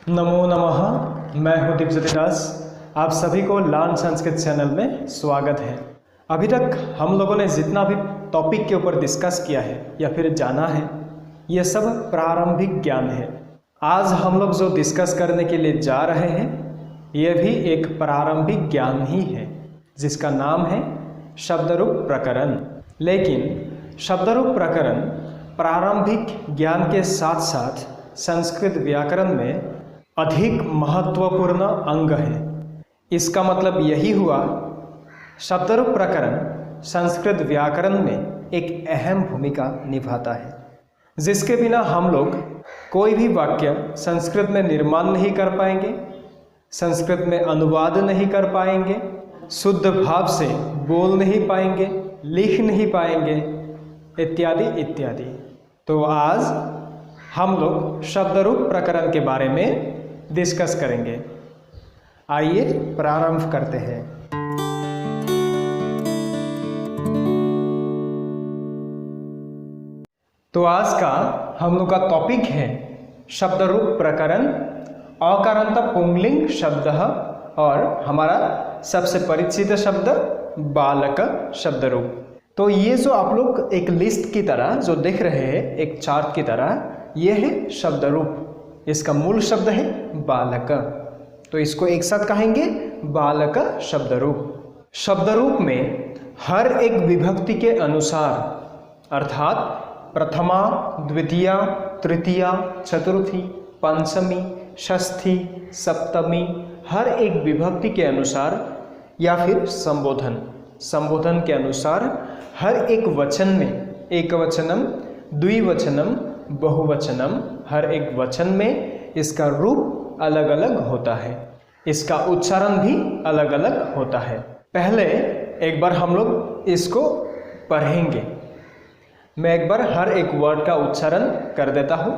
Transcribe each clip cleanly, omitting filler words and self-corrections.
नमो नमः। मैं हूँ दीपज्योति दास। आप सभी को लर्न संस्कृत चैनल में स्वागत है। अभी तक हम लोगों ने जितना भी टॉपिक के ऊपर डिस्कस किया है या फिर जाना है, ये सब प्रारंभिक ज्ञान है। आज हम लोग जो डिस्कस करने के लिए जा रहे हैं, ये भी एक प्रारंभिक ज्ञान ही है, जिसका नाम है शब्दरूप प्रकरण। लेकिन शब्दरूप प्रकरण प्रारंभिक ज्ञान के साथ साथ संस्कृत व्याकरण में अधिक महत्वपूर्ण अंग है। इसका मतलब यही हुआ, शब्दरूप प्रकरण संस्कृत व्याकरण में एक अहम भूमिका निभाता है, जिसके बिना हम लोग कोई भी वाक्य संस्कृत में निर्माण नहीं कर पाएंगे, संस्कृत में अनुवाद नहीं कर पाएंगे, शुद्ध भाव से बोल नहीं पाएंगे, लिख नहीं पाएंगे, इत्यादि इत्यादि। तो आज हम लोग शब्दरूप प्रकरण के बारे में डिस्कस करेंगे। आइए प्रारंभ करते हैं। तो आज का हम लोग का टॉपिक है शब्दरूप प्रकरण, अकारांत पुंगलिंग शब्द और हमारा सबसे परिचित शब्द बालक शब्दरूप। तो ये जो आप लोग एक लिस्ट की तरह जो देख रहे हैं, एक चार्ट की तरह, ये है शब्दरूप। इसका मूल शब्द है बालक, तो इसको एक साथ कहेंगे बालक शब्दरूप। शब्दरूप में हर एक विभक्ति के अनुसार, अर्थात प्रथमा, द्वितीया, तृतीया, चतुर्थी, पंचमी, षष्ठी, सप्तमी, हर एक विभक्ति के अनुसार या फिर संबोधन के अनुसार हर एक वचन में, एकवचनम, द्विवचनम, बहुवचनम, हर एक वचन में इसका रूप अलग अलग होता है, इसका उच्चारण भी अलग अलग होता है। पहले एक बार हम लोग इसको पढ़ेंगे। मैं एक बार हर एक वर्ड का उच्चारण कर देता हूँ,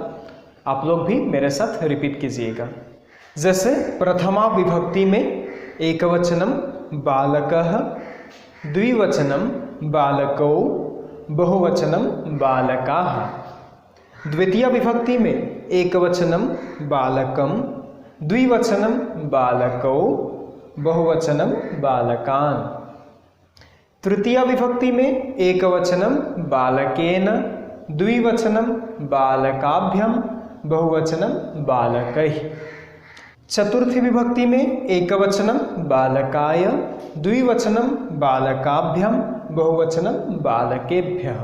आप लोग भी मेरे साथ रिपीट कीजिएगा। जैसे प्रथमा विभक्ति में एकवचनम बालकः, द्विवचनम बालकौ, बहुवचनम बालकाः। द्वितीय विभक्ति में एकवचनम बालकम, द्विवचनम बालकौ, बहुवचनम बालकान्। तृतीय विभक्ति में एकवचनम बालकेन, द्विवचनम बालकाभ्यम, बहुवचनम बालकैः। चतुर्थी विभक्ति में एकवचनम बालकाय, द्विवचनम बालकाभ्यम, बहुवचनम बालकेभ्यः।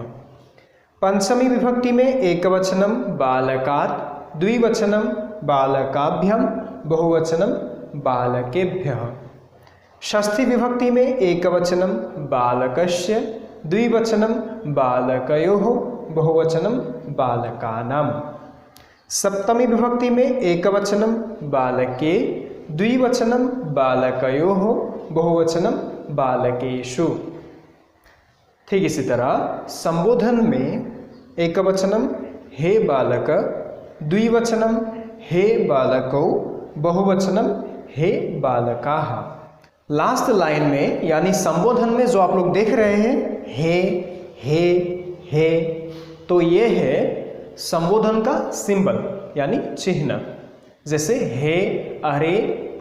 पंचमी विभक्ति में एकवचनम बालकात्, द्विवचनम बालकाभ्यम, बहुवचनम बालकेभ्यः। षष्ठी विभक्ति में एकवचनम बालकस्य, द्विवचनम बालकयोः, बहुवचनम बालकानाम्। सप्तमी विभक्ति में एकवचनम बालके, द्विवचनम बालकयोः, बहुवचनम बालकेषु। ठीक इसी तरह संबोधन में एकवचनम हे बालक, द्विवचनम हे बालकौ, बहुवचनम हे बालकाः। लास्ट लाइन में यानी संबोधन में जो आप लोग देख रहे हैं हे, तो ये है संबोधन का सिंबल यानी चिन्ह। जैसे हे, अरे,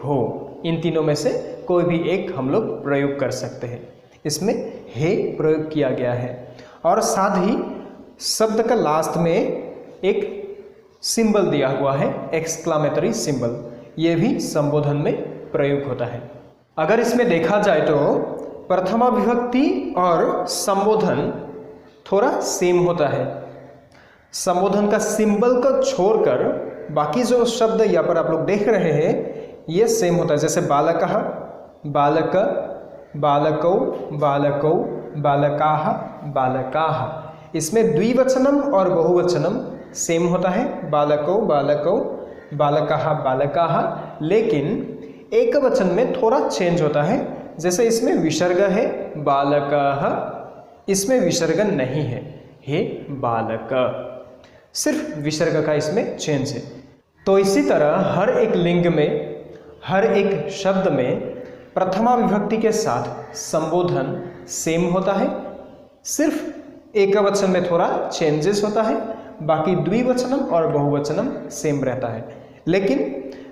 हो, इन तीनों में से कोई भी एक हम लोग प्रयोग कर सकते हैं। इसमें हे प्रयोग किया गया है और साथ ही शब्द का लास्ट में एक सिंबल दिया हुआ है, एक्सक्लामेटरी सिंबल। ये भी संबोधन में प्रयोग होता है। अगर इसमें देखा जाए तो प्रथमा विभक्ति और संबोधन थोड़ा सेम होता है। संबोधन का सिंबल को छोड़कर बाकी जो शब्द यहाँ पर आप लोग देख रहे हैं, ये सेम होता है। जैसे बालकः, बालक, बालकौ, बालकौ, बालकाः, बालकाः। इसमें द्विवचनम और बहुवचनम सेम होता है, बालकौ, बालकौ, बालकाः, बालकाः। लेकिन एक वचन में थोड़ा चेंज होता है। जैसे इसमें विसर्ग है बालकः, इसमें विसर्ग नहीं है, हे बालक, सिर्फ विसर्ग का इसमें चेंज है। तो इसी तरह हर एक लिंग में, हर एक शब्द में प्रथमा विभक्ति के साथ संबोधन सेम होता है, सिर्फ एक वचन में थोड़ा चेंजेस होता है, बाकी द्विवचनम और बहुवचनम सेम रहता है। लेकिन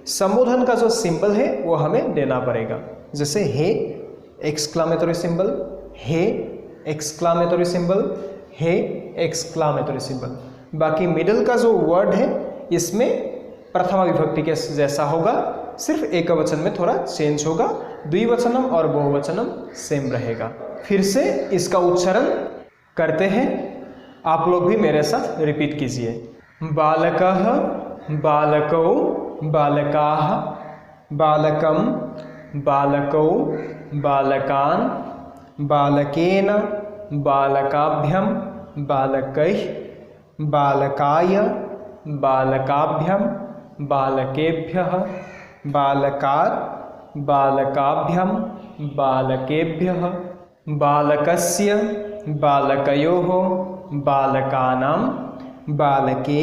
संबोधन का जो सिंबल है वो हमें देना पड़ेगा। जैसे हे एक्सक्लामेटरी सिंबल, हे एक्सक्लामेटरी सिंबल, हे एक्सक्लामेटरी सिंबल। बाकी मिडिल का जो वर्ड है इसमें प्रथमा विभक्ति के जैसा होगा, सिर्फ एकवचन में थोड़ा चेंज होगा, द्विवचनम और बहुवचनम सेम रहेगा। फिर से इसका उच्चारण करते हैं, आप लोग भी मेरे साथ रिपीट कीजिए। बालकः, बालकौ, बालकाः, बालकं, बालकौ, बालकान्, बालकेन, बालकाभ्यं, बालकैः, बालकाय, बालकाभ्यं, बालकेभ्यः, बालकात्, बालकाभ्यं, बालकेभ्यः, बालकस्य, बालकयोः, बालकानां, बालके,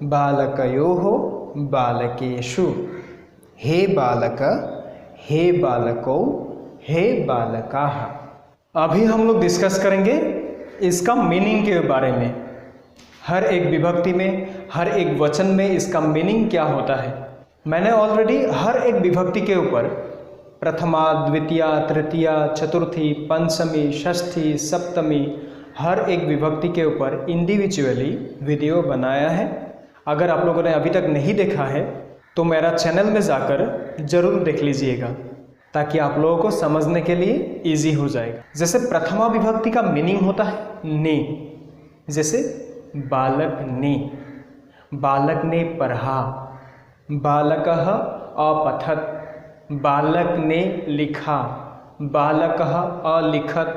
बालकयोः, बालकेषु। हे बालक, हे बालकौ, हे बालकाः। अभी हम लोग डिस्कस करेंगे इसका मीनिंग के बारे में। हर एक विभक्ति में, हर एक वचन में इसका मीनिंग क्या होता है। मैंने ऑलरेडी हर एक विभक्ति के ऊपर प्रथमा, द्वितीया, तृतीया, चतुर्थी, पंचमी, षष्ठी, सप्तमी, हर एक विभक्ति के ऊपर इंडिविजुअली वीडियो बनाया है। अगर आप लोगों ने अभी तक नहीं देखा है तो मेरा चैनल में जाकर जरूर देख लीजिएगा, ताकि आप लोगों को समझने के लिए इजी हो जाएगा। जैसे प्रथमा विभक्ति का मीनिंग होता है ने, जैसे बालक ने, बालक ने पढ़ा, बालकः अपठत्, बालक ने लिखा, बालकः अलिखत्।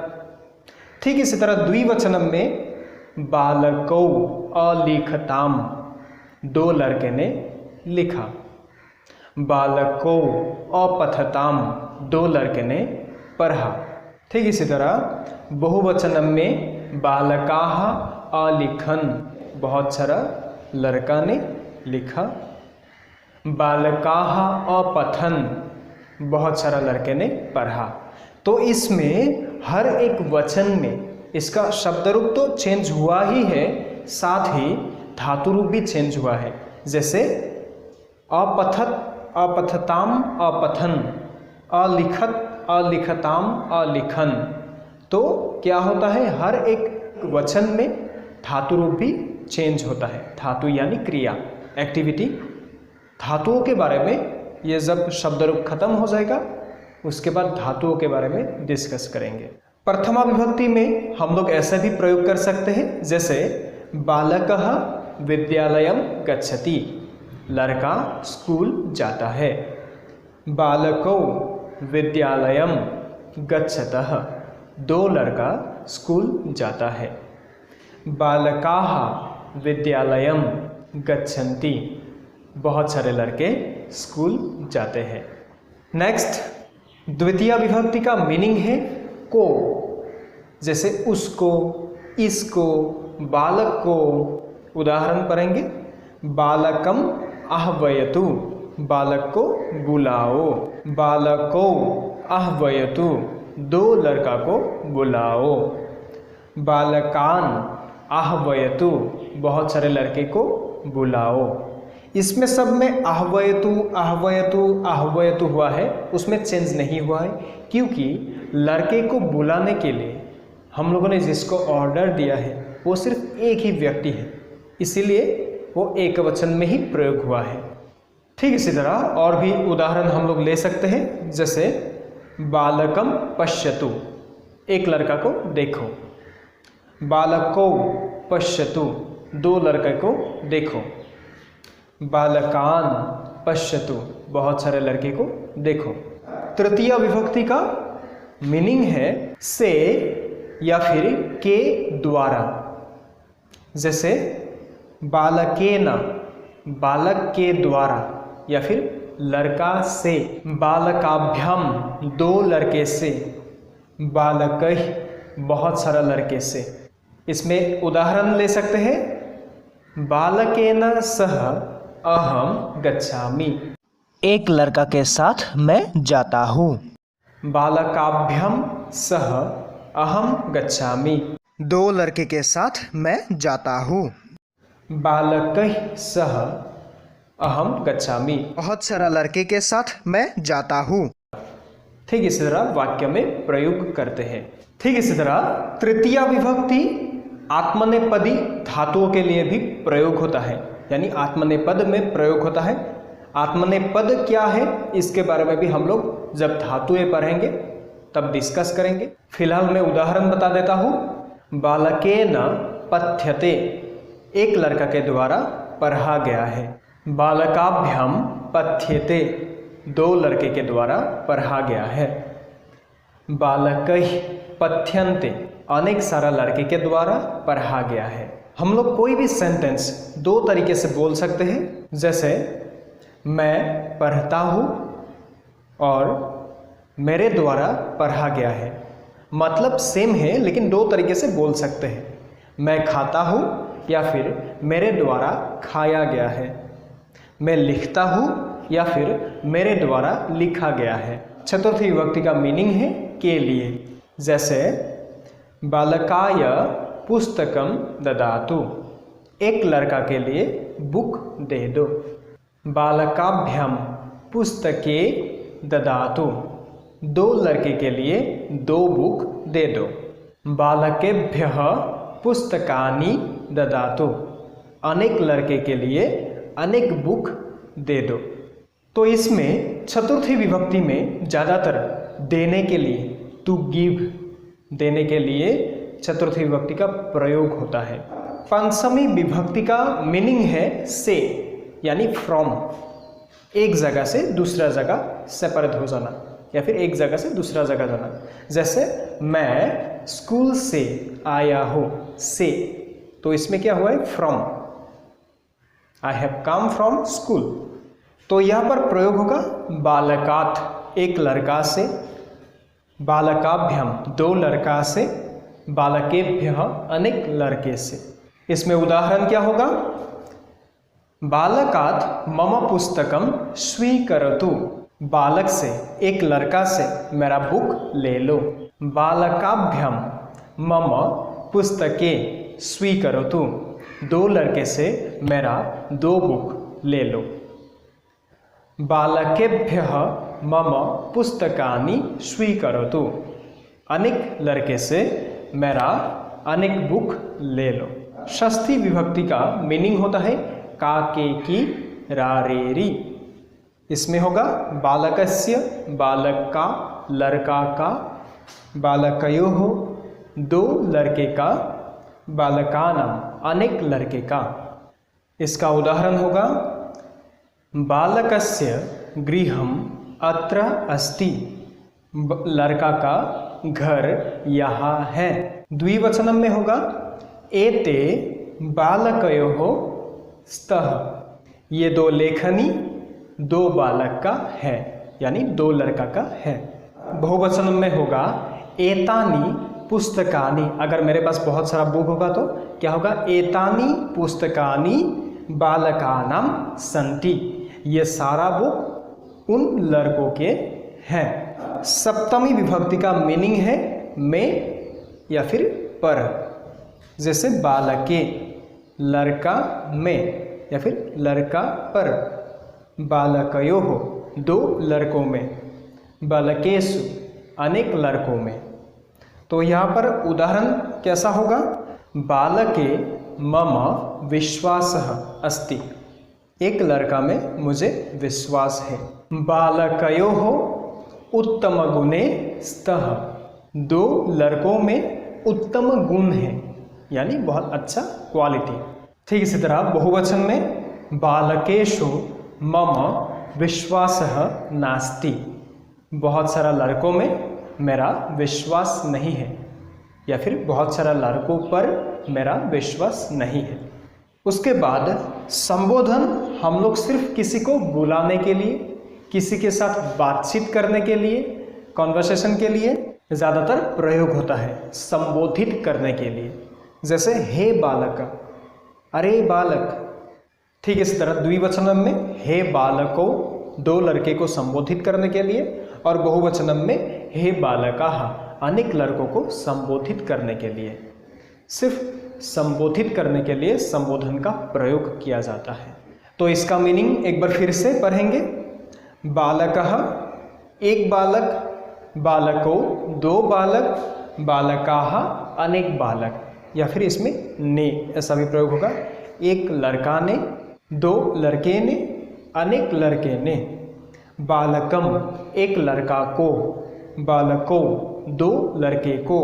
ठीक इसी तरह द्विवचनम में बालकौ अलिखताम, दो लड़के ने लिखा, बालकौ अपठताम, दो लड़के ने पढ़ा। ठीक इसी तरह बहुवचनम में बालकाः अलिखन्, बहुत सारा लड़का ने लिखा, बालकाः अपठन्, बहुत सारा लड़के ने पढ़ा। तो इसमें हर एक वचन में इसका शब्द रूप तो चेंज हुआ ही है, साथ ही धातु रूप भी चेंज हुआ है। जैसे अपठत्, अपठताम, अपठन्, अलिखत, अलिखताम, अलिखन्। तो क्या होता है, हर एक वचन में धातु रूप भी चेंज होता है। धातु यानी क्रिया, एक्टिविटी। धातुओं के बारे में ये जब शब्द रूप खत्म हो जाएगा उसके बाद धातुओं के बारे में डिस्कस करेंगे। प्रथमा विभक्ति में हम लोग ऐसा भी प्रयोग कर सकते हैं, जैसे बालकः विद्यालयं गच्छति, लड़का स्कूल जाता है। बालकौ विद्यालयं गच्छतः, दो लड़का स्कूल जाता है। बालकाः विद्यालयं गच्छन्ति, बहुत सारे लड़के स्कूल जाते हैं। नेक्स्ट, द्वितीय विभक्ति का मीनिंग है को, जैसे उसको, इसको, बालक को। उदाहरण पढ़ेंगे, बालकम आह्वयतु, बालक को बुलाओ, बालको आह्वयतु, दो लड़का को बुलाओ। बालकान आह्वयतु, बहुत सारे लड़के को बुलाओ। इसमें सब में आह्वयतु, आह्वयतु, आह्वयतु हुआ है, उसमें चेंज नहीं हुआ है, क्योंकि लड़के को बुलाने के लिए हम लोगों ने जिसको ऑर्डर दिया है वो सिर्फ एक ही व्यक्ति है, इसीलिए वो एक वचन में ही प्रयोग हुआ है। ठीक इसी तरह और भी उदाहरण हम लोग ले सकते हैं, जैसे बालकम पश्यतु, एक लड़का को देखो। बालको पश्यतु, दो लड़के को देखो। बालकान पश्यतु, बहुत सारे लड़के को देखो। तृतीय विभक्ति का मीनिंग है से या फिर के द्वारा। जैसे बालकेन, बालक के द्वारा, या फिर लड़का से। बालकाभ्याम, दो लड़के से। बालकैः, बहुत सारा लड़के से। इसमें उदाहरण ले सकते हैं, बालकेन सह अहम गच्छामि, एक लड़का के साथ मैं जाता हूँ। बालकाभ्याम सह अहम गच्छामि, दो लड़के के साथ मैं जाता हूँ। बालकैः सह अहम गच्छामि। बहुत सारा लड़के के साथ मैं जाता हूँ। ठीक इसी तरह वाक्य में प्रयोग करते हैं। ठीक इसी तरह तृतीया विभक्ति आत्मनेपदी धातुओं के लिए भी प्रयोग होता है, यानी आत्मनेपद में प्रयोग होता है। आत्मनेपद क्या है इसके बारे में भी हम लोग जब धातुएं पढ़ेंगे तब डिस्कस करेंगे। फिलहाल मैं उदाहरण बता देता हूँ। बालकेन पठ्यते, एक लड़का के द्वारा पढ़ा गया है। बालकाभ्याम पठ्यते, दो लड़के के द्वारा पढ़ा गया है। बालकैः पठ्यन्ते, अनेक सारा लड़के के द्वारा पढ़ा गया है। हम लोग कोई भी सेंटेंस दो तरीके से बोल सकते हैं, जैसे मैं पढ़ता हूँ और मेरे द्वारा पढ़ा गया है। मतलब सेम है लेकिन दो तरीके से बोल सकते हैं। मैं खाता हूँ या फिर मेरे द्वारा खाया गया है। मैं लिखता हूँ या फिर मेरे द्वारा लिखा गया है। चतुर्थी विभक्ति का मीनिंग है के लिए, जैसे बालकाय पुस्तकम ददातु, एक लड़का के लिए बुक दे दो। बालकाभ्याम पुस्तके ददातु, दो लड़के के लिए दो बुक दे दो। बालकेभ्यः पुस्तकानि ददातु, अनेक लड़के के लिए अनेक बुक दे दो। तो इसमें चतुर्थी विभक्ति में ज़्यादातर देने के लिए, टू गिव, देने के लिए चतुर्थी विभक्ति का प्रयोग होता है। पंचमी विभक्ति का मीनिंग है से, यानी फ्रॉम, एक जगह से दूसरा जगह सेपरेट हो जाना या फिर एक जगह से दूसरा जगह जाना। जैसे मैं स्कूल से आया हूँ, से, तो इसमें क्या हुआ है? From. I have come from school. तो यहाँ पर प्रयोग होगा बालकात, एक लड़का से। बालकाभ्याम, दो लड़का से। बालकेभ्यः, अनेक लड़के से। इसमें उदाहरण क्या होगा? बालकात मम पुस्तकम स्वीकरोतु, बालक से, एक लड़का से मेरा बुक ले लो। बालकाभ्याम मम पुस्तके स्वीकरोतु, दो लड़के से मेरा दो बुक ले लो। बालकेभ्यः मम पुस्तकानि स्वीकरोतु, अनेक लड़के से मेरा अनेक बुक ले लो। षष्ठी विभक्ति का मीनिंग होता है का, के, की, रा, रे, री। इसमें होगा बालकस्य, बालक का, लड़का का। बालकयोः, दो लड़के का। बालकानां, अनेक लड़के का। इसका उदाहरण होगा बालकस्य गृहम अत्र अस्ति, लड़का का घर यहाँ है। द्विवचन में होगा एते बालकयोः स्तः, ये दो लेखनी दो बालक का है, यानी दो लड़का का है। बहुवचन में होगा एतानि पुस्तकानि, अगर मेरे पास बहुत सारा बुक होगा तो क्या होगा? एतानि पुस्तकानि बालकानां सन्ति, ये सारा बुक उन लड़कों के हैं। सप्तमी विभक्ति का मीनिंग है में या फिर पर, जैसे बालके, लड़का में या फिर लड़का पर। बालकयोः, दो लड़कों में। बालकेषु, अनेक लड़कों में। तो यहाँ पर उदाहरण कैसा होगा? बालके मम विश्वासः अस्ति, एक लड़का में मुझे विश्वास है। बालकयोः उत्तम गुणे स्तः, दो लड़कों में उत्तम गुण है, यानी बहुत अच्छा क्वालिटी। ठीक इसी तरह बहुवचन में बालकेषु मम विश्वासः नास्ति, बहुत सारा लड़कों में मेरा विश्वास नहीं है, या फिर बहुत सारा लड़कों पर मेरा विश्वास नहीं है। उसके बाद संबोधन हम लोग सिर्फ किसी को बुलाने के लिए, किसी के साथ बातचीत करने के लिए, कॉन्वर्सेशन के लिए ज़्यादातर प्रयोग होता है, संबोधित करने के लिए। जैसे हे बालक, अरे बालक। ठीक इस तरह द्विवचन में हे बालको, दो लड़के को संबोधित करने के लिए, और बहुवचन में हे बालकाः, अनेक लड़कों को संबोधित करने के लिए। सिर्फ संबोधित करने के लिए संबोधन का प्रयोग किया जाता है। तो इसका मीनिंग एक बार फिर से पढ़ेंगे। बालकः एक बालक, बालको दो बालक, बालकाः अनेक बालक, या फिर इसमें ने ऐसा भी प्रयोग होगा। एक लड़का ने, दो लड़के ने, अनेक लड़के ने। बालकम एक लड़का को, बालको दो लड़के को,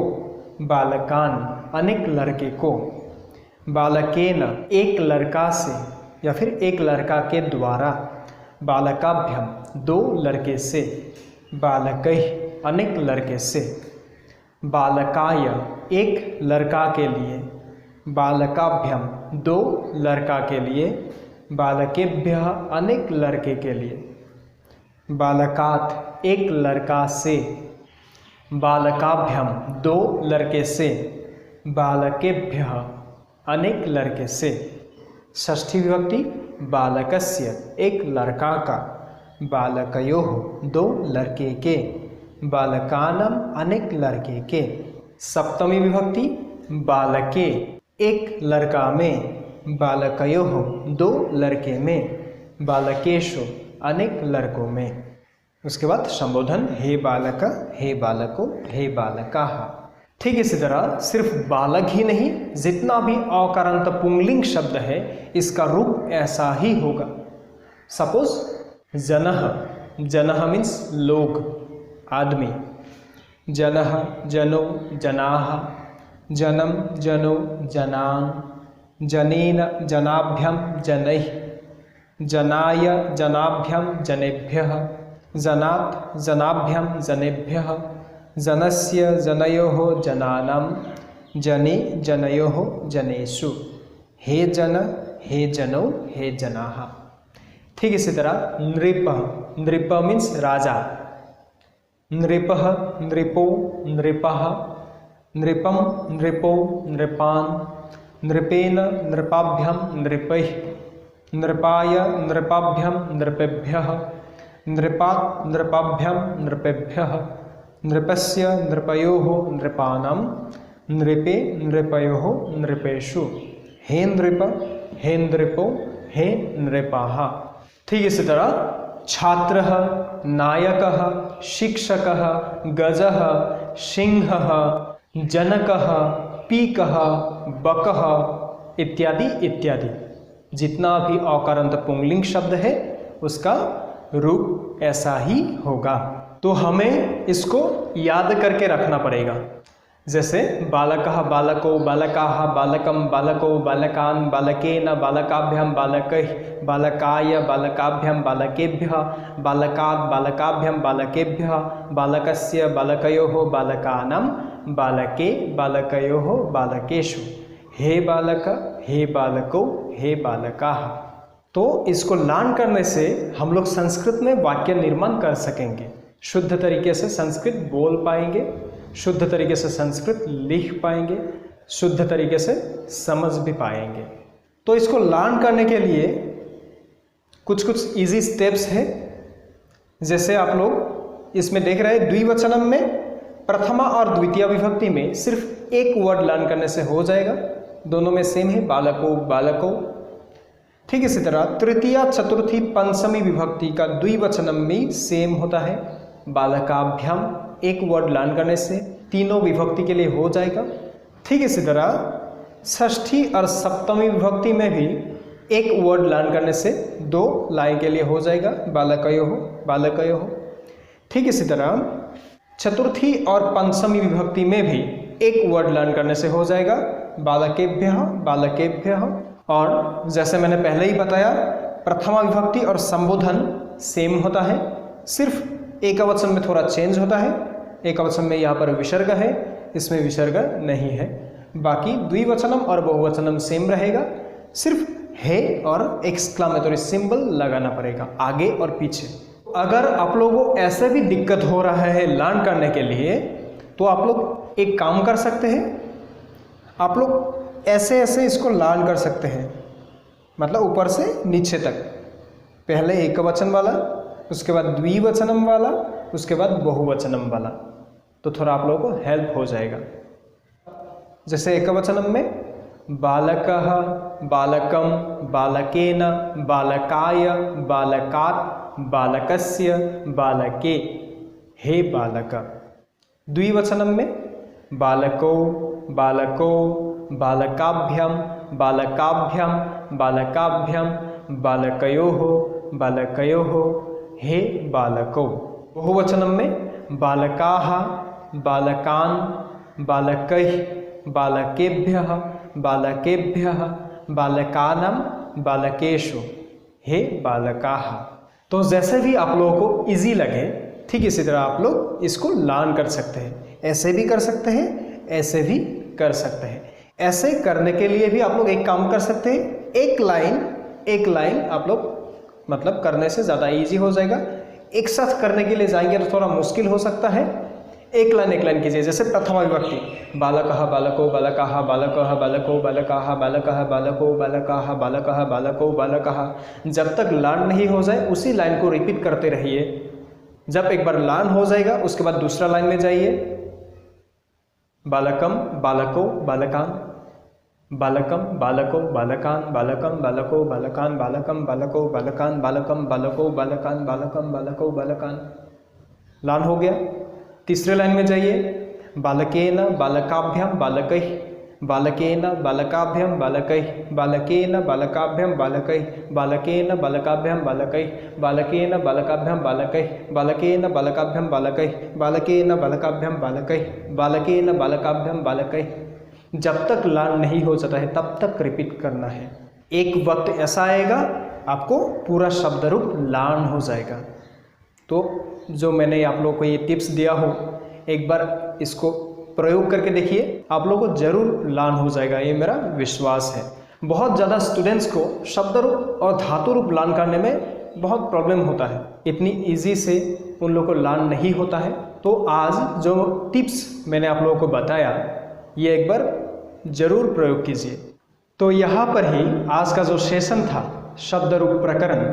बालकान अनेक लड़के को। बालकेन एक लड़का से या फिर एक लड़का के द्वारा, बालकाभ्यम दो लड़के से, बालकैः अनेक लड़के से। बालकाय एक लड़का के लिए, बालकाभ्यम दो लड़का के लिए, बालकेभ्यः अनेक लड़के के लिए। बालकात् एक लड़का से, बालकाभ्यम दो लड़के से, बालकेभ्यः अनेक लड़के से। षष्ठी विभक्ति बालकस्य एक लड़का का, बालकयोः दो लड़के के, बालकानाम अनेक लड़के के। सप्तमी विभक्ति बालके एक लड़का में, बालकयोः दो लड़के में, बालकेषु अनेक लड़कों में। उसके बाद संबोधन हे बालक, हे बालको, हे बालकाः। ठीक इसी तरह सिर्फ बालक ही नहीं, जितना भी अकारांत पुंलिंग शब्द है इसका रूप ऐसा ही होगा। सपोज जनः, जनः मीन्स लोग, आदमी। जनः जनो जनाः, जनम जनो जनान्, जनेन जनाभ्यम जनैः, जनाय जनाभ्यम जनेभ्यः, जनात् जनाभ्यम जनेभ्यः, जनस्य जनयोः जनानां, जने जनयोः जनेषु। हे जन, हे जनो, हे जनाः। ठीक इसी तरह नृपः, नृप मीन्स राजा। नृपः नृपो नृपः, नृपम नृपो नृपान्, नृपेन नृपाभ्यम नृपैः, नृपाय नृपाभ्यम नृपेभ्यः, नृपात् नृपाभ्यम नृपेभ्यः, नृपस्य नृपयोः नृपाणां, नृपे नृपयोः नृपेषु। हे नृप, हे नृपो, हे नृपाः। ठीक इसी तरह छात्रः, नायकः, शिक्षकः, गजः, सिंहः, जनकः, पीकः, बकः इत्यादि इत्यादि। जितना भी अकारांत पुंलिंग शब्द है उसका रूप ऐसा ही होगा। तो हमें इसको याद करके रखना पड़ेगा। जैसे बालकः बालको बालकाः, बालकम बालको बालकान्, बालकेन बालकाभ्याम बालकैः, बालकाय बालकाभ्याम बालकेभ्यः, बालकात् बालकाभ्याम बालकेभ्यः, बालकस्य बालकयोः बालकानां, बालके बालकयोः बालकेषु। हे बालक, हे बालको, हे बालकाः। तो इसको लर्न करने से हम लोग संस्कृत में वाक्य निर्माण कर सकेंगे, शुद्ध तरीके से संस्कृत बोल पाएंगे, शुद्ध तरीके से संस्कृत लिख पाएंगे, शुद्ध तरीके से समझ भी पाएंगे। तो इसको लर्न करने के लिए कुछ कुछ इजी स्टेप्स है। जैसे आप लोग इसमें देख रहे हैं द्विवचनम में प्रथमा और द्वितीय विभक्ति में सिर्फ एक वर्ड लर्न करने से हो जाएगा, दोनों में सेम है, बालको बालको। ठीक इसी तरह तृतीया चतुर्थी पंचमी विभक्ति का द्विवचनम में सेम होता है, बालकाभ्याम एक वर्ड लर्न करने से तीनों विभक्ति के लिए हो जाएगा। ठीक इसी तरह षष्ठी और सप्तमी विभक्ति में भी एक वर्ड लर्न करने से दो लाइन के लिए हो जाएगा, बालकयोः बालकयोः। ठीक इसी तरह चतुर्थी और पंचमी विभक्ति में भी एक वर्ड लर्न करने से हो जाएगा, बालकेभ्यः बालकेभ्यः। और जैसे मैंने पहले ही बताया प्रथमा विभक्ति और संबोधन सेम होता है, सिर्फ एकवचन में थोड़ा चेंज होता है। एकवचन में यहाँ पर विसर्ग है, इसमें विसर्ग नहीं है। बाकी द्विवचनम और बहुवचनम सेम रहेगा, सिर्फ है और एक्सक्लामेटरी सिंबल लगाना पड़ेगा आगे और पीछे। अगर आप लोगों को ऐसे भी दिक्कत हो रहा है लर्न करने के लिए तो आप लोग एक काम कर सकते हैं, आप लोग ऐसे ऐसे इसको लर्न कर सकते हैं, मतलब ऊपर से नीचे तक, पहले एकवचन वाला, उसके बाद द्विवचनम वाला, उसके बाद बहुवचनम वाला, तो थोड़ा आप लोगों को हेल्प हो जाएगा। जैसे एकवचनम में बालकः, बालकं, बालकेन, बालकाय, बालकात्, बालकस्य, बालके। हे बालक। द्विवचनं में बालको, बालको, बालकाभ्यां, बालकाभ्यां, बालकाभ्यां, बालकयोः, बालकयोः। हे बालको। बहुवचनं में बालकाः, बालकान्, बालकैः, बालकेभ्यः, बालकेभ्यः, बालकानां, बालकेषु। हे बालकाः। तो जैसे भी आप लोगों को इजी लगे ठीक इसी तरह आप लोग इसको लर्न कर सकते हैं। ऐसे भी कर सकते हैं, ऐसे भी कर सकते हैं। ऐसे करने के लिए भी आप लोग एक काम कर सकते हैं, एक लाइन आप लोग मतलब करने से ज़्यादा इजी हो जाएगा। एक साथ करने के लिए जाएंगे तो थोड़ा मुश्किल हो सकता है। एक लाइन कीजिए। जैसे प्रथमा विभक्ति, बालकः, बालको, बालकाः, बालकः, बालको, बालकाः, बालकः, बालको, बालकाः, बालकः, बालको, बालकाः। जब तक लर्न नहीं हो जाए उसी लाइन को रिपीट करते रहिए। जब एक बार लर्न हो जाएगा उसके बाद दूसरा लाइन में जाइए। बालकम, बालको, बालकान, बालकम, बालको, बालकान, बालकम, बालको, बालकान, बालकम, बालको, बालकान, बालकम, बालको, बालकान, बालकम, बालको, बालकान। लर्न हो गया। तीसरे लाइन में जाइए। बालकेन, बालकाभ्यां, बालकैः, बालकेन, बालकाभ्यां, बालकैः, बालकेन, बालकाभ्यां, बालकैः, बालकेन, बालकाभ्यां, बालकैः, बालकेन, बालकाभ्यां, बालकैः, बालकेन, बालकाभ्यां, बालकैः, बालकेन, बालकाभ्यां, बालकैः, बालकेन, बालकाभ्यां, बालकैः। जब तक लर्न नहीं हो जाता है तब तक रिपीट करना है। एक वक्त ऐसा आएगा आपको पूरा शब्द रूप लर्न हो जाएगा। तो जो मैंने आप लोगों को ये टिप्स दिया हो, एक बार इसको प्रयोग करके देखिए, आप लोगों को जरूर लर्न हो जाएगा, ये मेरा विश्वास है। बहुत ज़्यादा स्टूडेंट्स को शब्द रूप और धातु रूप लर्न करने में बहुत प्रॉब्लम होता है, इतनी इजी से उन लोगों को लर्न नहीं होता है। तो आज जो टिप्स मैंने आप लोगों को बताया ये एक बार जरूर प्रयोग कीजिए। तो यहाँ पर ही आज का जो सेशन था शब्द रूप प्रकरण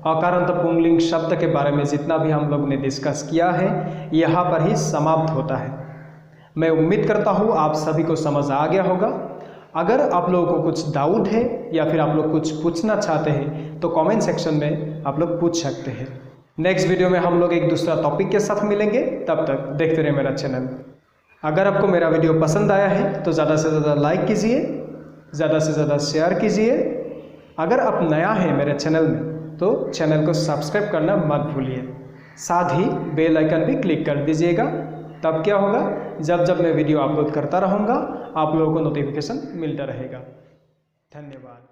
अकारांत पुंलिंग शब्द के बारे में जितना भी हम लोग ने डिस्कस किया है यहाँ पर ही समाप्त होता है। मैं उम्मीद करता हूँ आप सभी को समझ आ गया होगा। अगर आप लोगों को कुछ डाउट है या फिर आप लोग कुछ पूछना चाहते हैं तो कमेंट सेक्शन में आप लोग पूछ सकते हैं। नेक्स्ट वीडियो में हम लोग एक दूसरा टॉपिक के साथ मिलेंगे। तब तक देखते रहिए मेरा चैनल। अगर आपको मेरा वीडियो पसंद आया है तो ज़्यादा से ज़्यादा लाइक कीजिए, ज़्यादा से ज़्यादा शेयर कीजिए। अगर आप नया है मेरे चैनल में तो चैनल को सब्सक्राइब करना मत भूलिए। साथ ही बेल आइकन भी क्लिक कर दीजिएगा। तब क्या होगा, जब जब मैं वीडियो अपलोड करता रहूँगा आप लोगों को नोटिफिकेशन मिलता रहेगा। धन्यवाद।